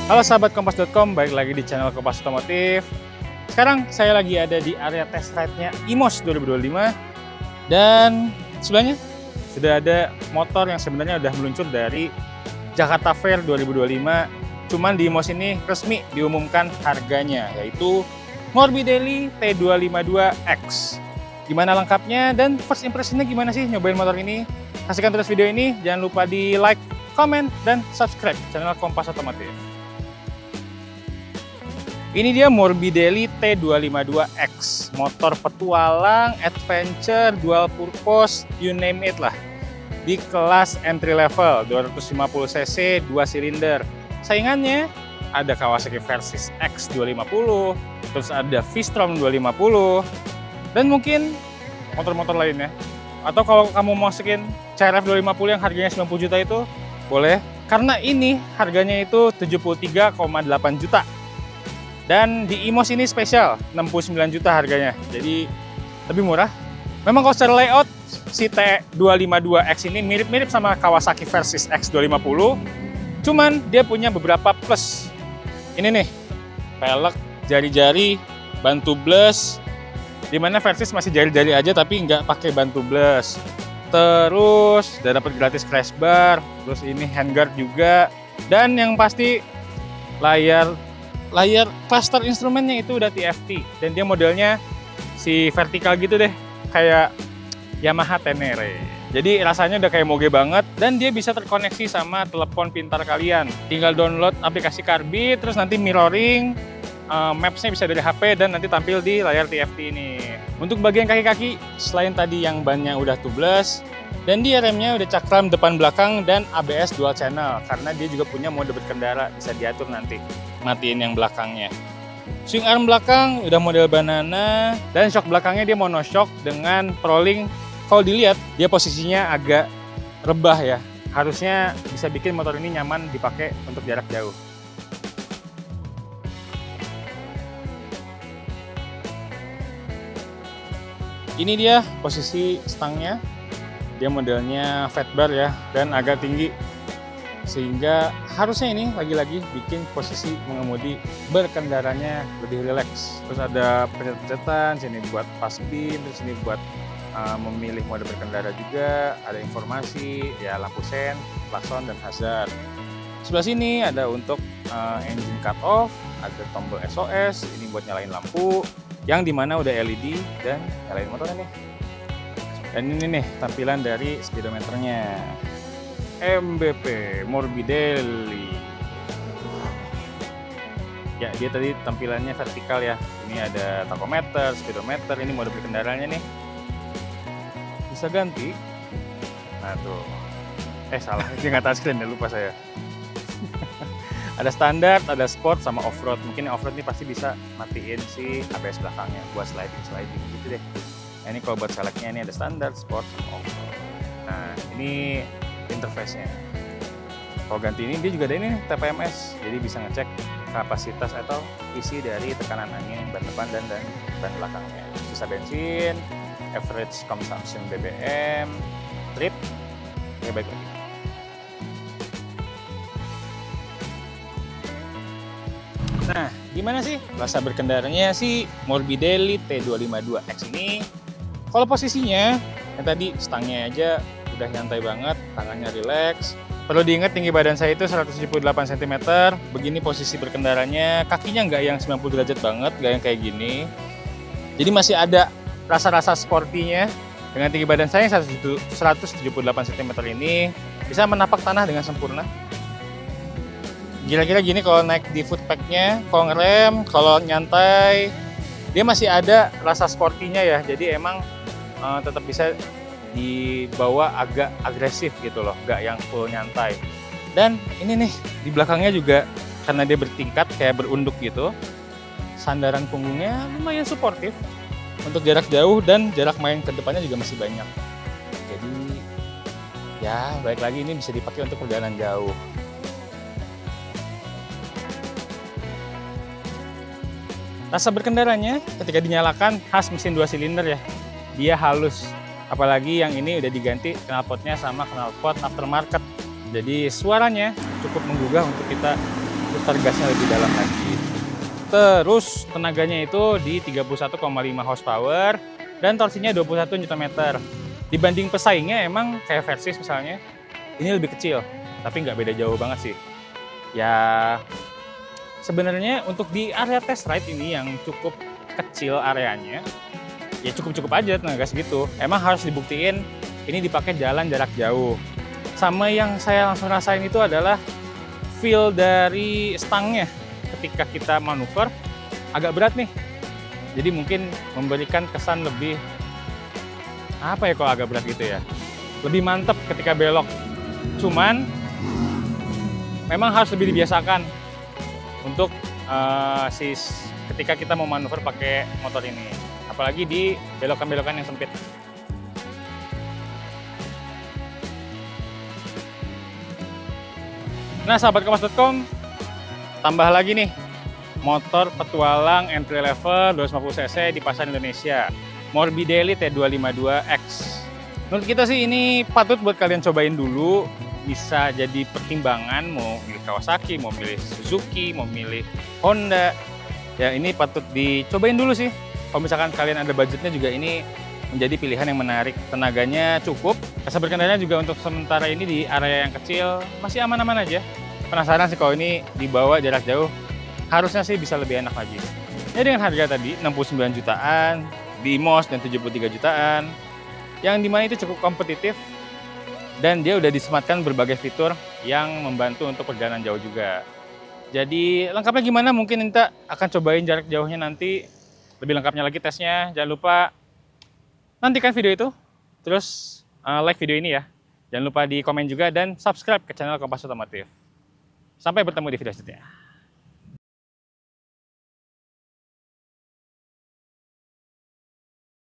Halo sahabat Kompas.com, balik lagi di channel Kompas Otomotif. Sekarang saya lagi ada di area test ride-nya IMOS 2025. Dan sebelahnya sudah ada motor yang sebenarnya udah meluncur dari Jakarta Fair 2025. Cuman di IMOS ini resmi diumumkan harganya, yaitu Morbidelli T252X. Gimana lengkapnya dan first impression-nya gimana sih nyobain motor ini? Saksikan terus video ini, jangan lupa di like, komen, dan subscribe channel Kompas Otomotif. Ini dia Morbidelli T252X, motor petualang, adventure, dual purpose, you name it lah. Di kelas entry level, 250cc, 2 silinder. Saingannya ada Kawasaki Versys X250, terus ada V-Strom 250, dan mungkin motor-motor lainnya. Atau kalau kamu mau masukin CRF 250 yang harganya 90 juta itu, boleh. Karena ini harganya itu 73,8 juta. Dan di IMOS ini spesial, 69 juta harganya. Jadi lebih murah. Memang kalau secara layout, si T252X ini mirip-mirip sama Kawasaki Versys X250. Cuman dia punya beberapa plus. Ini nih, pelek, jari-jari, ban tubeless. Dimana Versys masih jari-jari aja tapi nggak pakai ban tubeless. Terus udah dapat gratis crash bar. Terus ini handguard juga. Dan yang pasti layar cluster instrumennya itu udah TFT. Dan dia modelnya si vertikal gitu deh, kayak Yamaha Tenere. Jadi rasanya udah kayak moge banget dan dia bisa terkoneksi sama telepon pintar kalian. Tinggal download aplikasi Carbit, terus nanti mirroring, Maps-nya bisa dari HP dan nanti tampil di layar TFT ini. Untuk bagian kaki-kaki, selain tadi yang bannya udah tubeless, dan dia remnya udah cakram depan belakang dan ABS dual channel karena dia juga punya mode berkendara, bisa diatur nanti matiin yang belakangnya. Swing arm belakang udah model banana dan shock belakangnya dia monoshock dengan Prolink. Kalau dilihat dia posisinya agak rebah ya, harusnya bisa bikin motor ini nyaman dipakai untuk jarak jauh. Ini dia posisi stangnya, dia modelnya fat bar ya dan agak tinggi, sehingga harusnya ini lagi-lagi bikin posisi mengemudi berkendaranya lebih rileks. Terus ada pencet-pencetan, sini buat pas pin, terus sini buat memilih mode berkendara juga, ada informasi, ya lampu sen, klakson, dan hazard. Sebelah sini ada untuk engine cut off, ada tombol SOS, ini buat nyalain lampu, yang dimana udah LED dan nyalain motornya nih. Dan ini nih tampilan dari speedometernya. MBP Morbidelli. Ya, dia tadi tampilannya vertikal ya. Ini ada tachometer, speedometer, ini mode berkendaranya nih. Bisa ganti. Nah tuh. Salah, ini nggak touchscreen ya, lupa saya. Ada standar, ada sport, sama off-road. Mungkin off-road ini pasti bisa matiin si ABS belakangnya buat sliding gitu deh. Nah, ini kalau buat seleknya ini ada standar, sport, sama off-road. Nah, ini interface-nya. Kalau ganti ini dia juga ada ini TPMS, jadi bisa ngecek kapasitas atau isi dari tekanan angin ban depan dan ban belakangnya. Sisa bensin, average consumption BBM, trip, ya baik lagi. Nah, gimana sih rasa berkendaranya si Morbidelli T252X ini? Kalau posisinya, yang tadi stangnya aja udah nyantai banget, tangannya rileks. Perlu diingat tinggi badan saya itu 178 cm. Begini posisi berkendaranya, kakinya nggak yang 90 derajat banget, nggak yang kayak gini. Jadi masih ada rasa-rasa sportinya. Dengan tinggi badan saya 178 cm ini bisa menapak tanah dengan sempurna. Kira-kira gini kalau naik di footpack-nya, kalau ngerem, kalau nyantai, dia masih ada rasa sportinya ya. Jadi emang tetap bisa dibawa agak agresif gitu loh, nggak yang full nyantai. Dan ini nih di belakangnya juga karena dia bertingkat kayak berunduk gitu, sandaran punggungnya lumayan suportif untuk jarak jauh dan jarak main ke depannya juga masih banyak. Jadi ya balik lagi ini bisa dipakai untuk perjalanan jauh. Rasa berkendaranya ketika dinyalakan khas mesin 2 silinder ya, dia halus. Apalagi yang ini udah diganti knalpotnya sama knalpot aftermarket. Jadi suaranya cukup menggugah untuk kita motor gasnya lebih dalam lagi. Terus tenaganya itu di 31,5 horsepower dan torsinya 21 Nm. Dibanding pesaingnya emang kayak Versys misalnya, ini lebih kecil, tapi nggak beda jauh banget sih. Ya sebenarnya untuk di area test ride ini yang cukup kecil areanya, ya cukup-cukup aja tenaga segitu. Emang harus dibuktiin ini dipakai jalan jarak jauh. Sama yang saya langsung rasain itu adalah feel dari stangnya. Ketika kita manuver agak berat nih, jadi mungkin memberikan kesan lebih apa ya kalau agak berat gitu ya, lebih mantep ketika belok. Cuman memang harus lebih dibiasakan untuk ketika kita mau manuver pakai motor ini, apalagi di belokan-belokan yang sempit. Nah sahabat kompas.com, tambah lagi nih, motor petualang entry level 250 cc di pasaran Indonesia, Morbidelli T252X. Menurut kita sih ini patut buat kalian cobain dulu, bisa jadi pertimbangan mau milih Kawasaki, mau milih Suzuki, mau milih Honda. Ya ini patut dicobain dulu sih. Kalau misalkan kalian ada budgetnya juga ini menjadi pilihan yang menarik. Tenaganya cukup, rasa berkendaranya juga untuk sementara ini di area yang kecil masih aman-aman aja. Penasaran sih kalau ini dibawa jarak jauh, harusnya sih bisa lebih enak lagi. Ya dengan harga tadi 69 jutaan, di MOS dan 73 jutaan, yang dimana itu cukup kompetitif, dan dia udah disematkan berbagai fitur yang membantu untuk perjalanan jauh juga. Jadi lengkapnya gimana mungkin Inta akan cobain jarak jauhnya nanti, lebih lengkapnya lagi tesnya. Jangan lupa nantikan video itu, terus like video ini ya. Jangan lupa di komen juga dan subscribe ke channel Kompas Otomotif. Sampai bertemu di video selanjutnya.